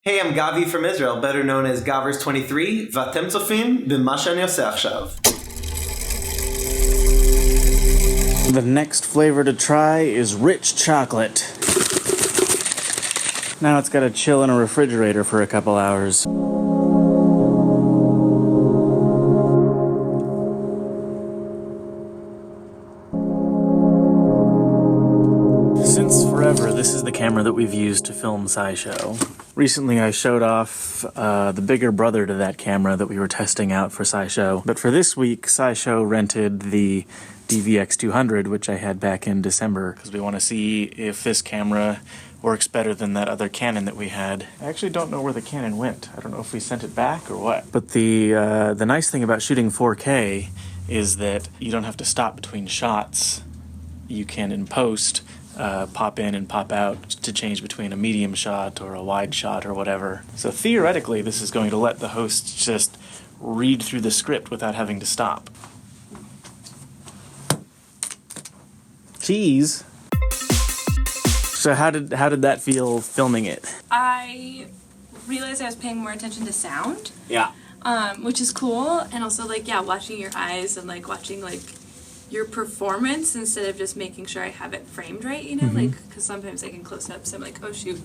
Hey, I'm Gavi from Israel, better known as Gavers23, ואתם צופים במה שאני עושה עכשיו. The next flavor to try is rich chocolate. Now it's got to chill in a refrigerator for a couple hours. Since forever, this is the camera that we've used to film SciShow. Recently, I showed off the bigger brother to that camera that we were testing out for SciShow. But for this week, SciShow rented the DVX200, which I had back in December, because we want to see if this camera works better than that other Canon that we had. I actually don't know where the Canon went. I don't know if we sent it back or what. But the nice thing about shooting 4K is that you don't have to stop between shots. You can, in post, pop in and pop out to change between a medium shot or a wide shot or whatever. So theoretically, this is going to let the host just read through the script without having to stop. Cheese. So how did that feel filming it? I realized I was paying more attention to sound. Yeah. Which is cool, and also watching your eyes and watching your performance instead of just making sure I have it framed right, because sometimes I can close up, so I'm like, oh shoot,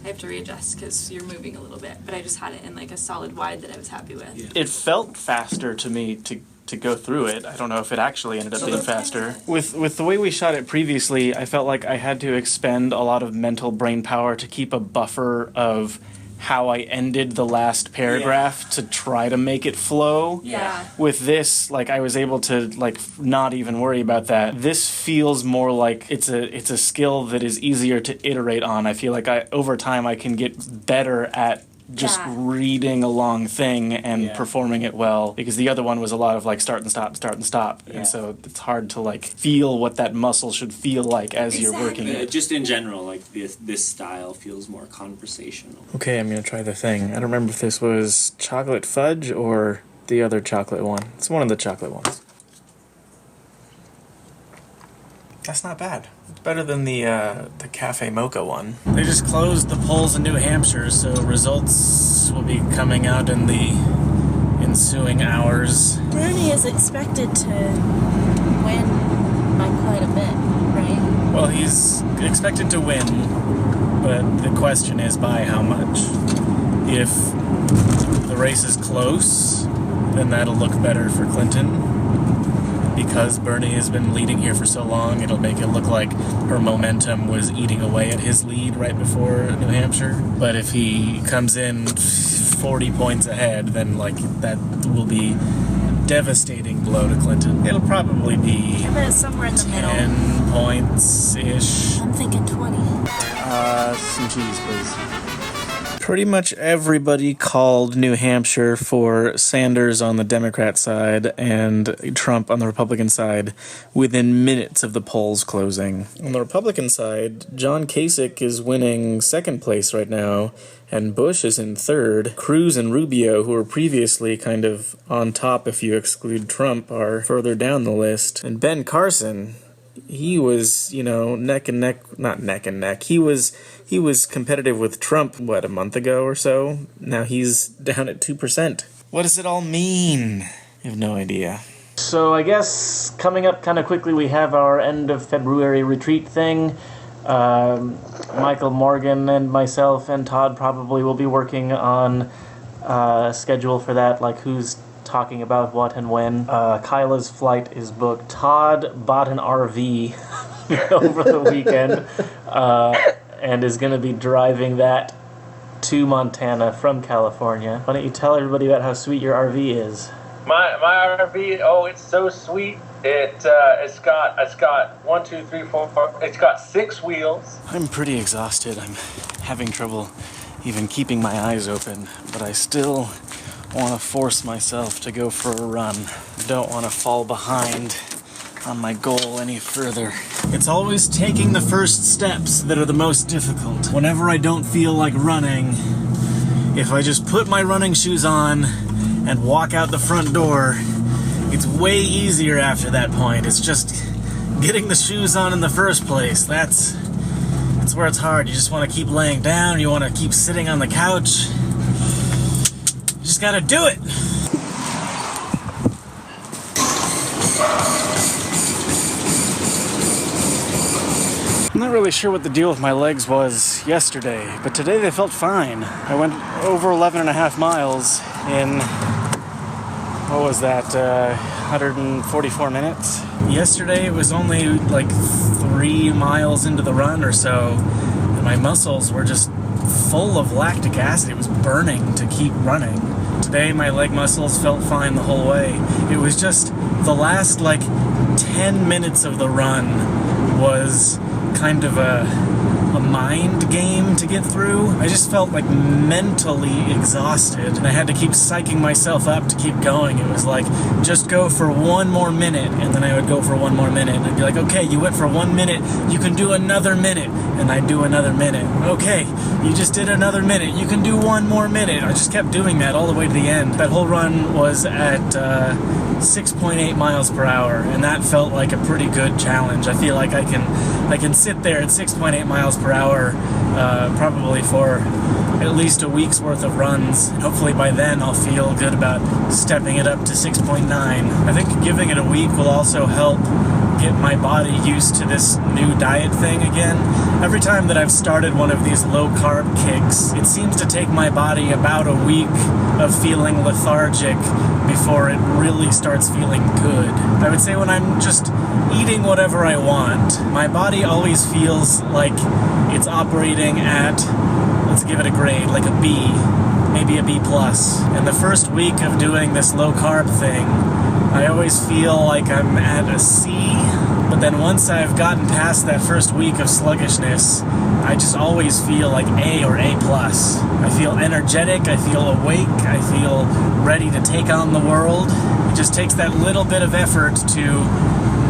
I have to readjust because you're moving a little bit, but I just had it in a solid wide that I was happy with. Yeah. It felt faster to me to go through it. I don't know if it actually ended up being faster. With the way we shot it previously, I felt like I had to expend a lot of mental brain power to keep a buffer of how I ended the last paragraph to try to make it flow. Yeah. With this, I was able to not even worry about that. This feels more like it's a skill that is easier to iterate on. I feel like over time I can get better at just reading a long thing and performing it well, because the other one was a lot of start and stop, and so it's hard to feel what that muscle should feel like as you're working it. Just in general, this style feels more conversational. Okay, I'm gonna try the thing. I don't remember if this was chocolate fudge or the other chocolate one. It's one of the chocolate ones. That's not bad. It's better than the Cafe Mocha one. They just closed the polls in New Hampshire, so results will be coming out in the ensuing hours. Bernie is expected to win by quite a bit, right? Well, he's expected to win, but the question is by how much. If the race is close, then that'll look better for Clinton. Because Bernie has been leading here for so long, it'll make it look like her momentum was eating away at his lead right before New Hampshire. But if he comes in 40 points ahead, then that will be a devastating blow to Clinton. It'll probably be somewhere in the middle. 10 points-ish. I'm thinking 20. Some cheese, please. Pretty much everybody called New Hampshire for Sanders on the Democrat side and Trump on the Republican side within minutes of the polls closing. On the Republican side, John Kasich is winning second place right now, and Bush is in third. Cruz and Rubio, who were previously kind of on top if you exclude Trump, are further down the list. And Ben Carson, he was, neck and neck, not neck and neck. He was competitive with Trump, a month ago or so? Now he's down at 2%. What does it all mean? I have no idea. So I guess coming up kind of quickly, we have our end of February retreat thing. Michael Morgan and myself and Todd probably will be working on a schedule for that, who's talking about what and when. Kyla's flight is booked. Todd bought an RV over the weekend and is going to be driving that to Montana from California. Why don't you tell everybody about how sweet your RV is? My RV, it's so sweet. It's got 1, 2, 3, 4, 5. It's got 6 wheels. I'm pretty exhausted. I'm having trouble even keeping my eyes open, but I still want to force myself to go for a run. I don't want to fall behind on my goal any further. It's always taking the first steps that are the most difficult. Whenever I don't feel like running, if I just put my running shoes on and walk out the front door, it's way easier after that point. It's just getting the shoes on in the first place. That's It's where it's hard. You just want to keep laying down. You want to keep sitting on the couch. You just gotta do it. I'm not really sure what the deal with my legs was yesterday, but today they felt fine. I went over 11 and a half miles in, what was that, 144 minutes? Yesterday it was only like 3 miles into the run or so, and my muscles were just full of lactic acid. It was burning to keep running. Today my leg muscles felt fine the whole way. It was just the last like 10 minutes of the run was kind of a mind game to get through. I just felt like mentally exhausted, and I had to keep psyching myself up to keep going. It was like, just go for 1 more minute, and then I would go for 1 more minute, and I'd be like, okay, you went for 1 minute, you can do another minute, and I'd do another minute. Okay, you just did another minute, you can do 1 more minute. I just kept doing that all the way to the end. That whole run was at 6.8 miles per hour, and that felt like a pretty good challenge. I feel like I can sit there at 6.8 miles per hour probably for at least a week's worth of runs. Hopefully by then I'll feel good about stepping it up to 6.9. I think giving it a week will also help get my body used to this new diet thing again. Every time that I've started one of these low-carb kicks, it seems to take my body about a week of feeling lethargic before it really starts feeling good. I would say when I'm just eating whatever I want, my body always feels like it's operating at, let's give it a grade, like a B, maybe a B+. And the first week of doing this low-carb thing, I always feel like I'm at a C, but then once I've gotten past that first week of sluggishness, I just always feel like A or A+. I feel energetic, I feel awake, I feel ready to take on the world. It just takes that little bit of effort to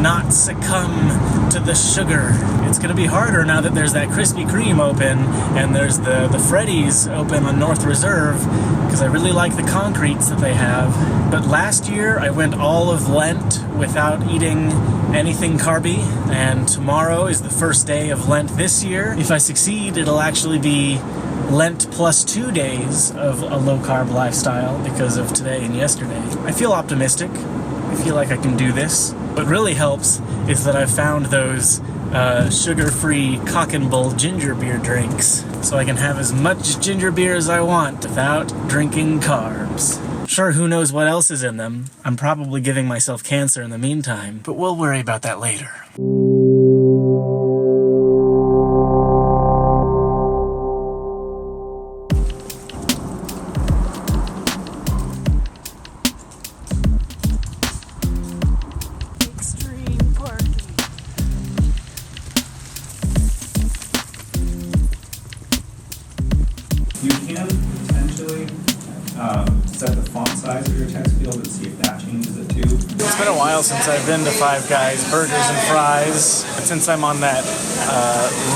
not succumb to the sugar. It's going to be harder now that there's that Krispy Kreme open and there's the Freddy's open on North Reserve, because I really like the concretes that they have. But last year I went all of Lent without eating anything carby, and tomorrow is the first day of Lent this year. If I succeed, it'll actually be Lent plus 2 days of a low-carb lifestyle because of today and yesterday. I feel optimistic. I feel like I can do this. What really helps is that I've found those sugar-free cock and bull ginger beer drinks, so I can have as much ginger beer as I want without drinking carbs. Sure, who knows what else is in them. I'm probably giving myself cancer in the meantime, but we'll worry about that later. You can potentially set the font size of your text field and see if that changes it too. It's been a while since I've been to Five Guys Burgers and Fries, but since I'm on that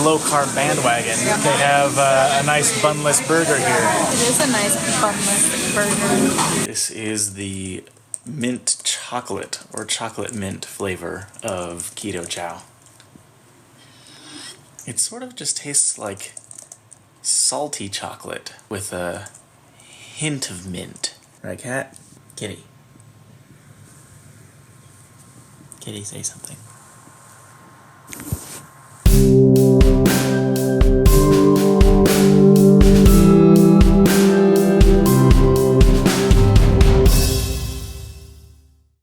low-carb bandwagon, they have a nice bunless burger here. It is a nice bunless burger. This is the mint chocolate or chocolate mint flavor of Keto Chow. It sort of just tastes like salty chocolate with a hint of mint. Right, Cat? Kitty. Kitty, say something.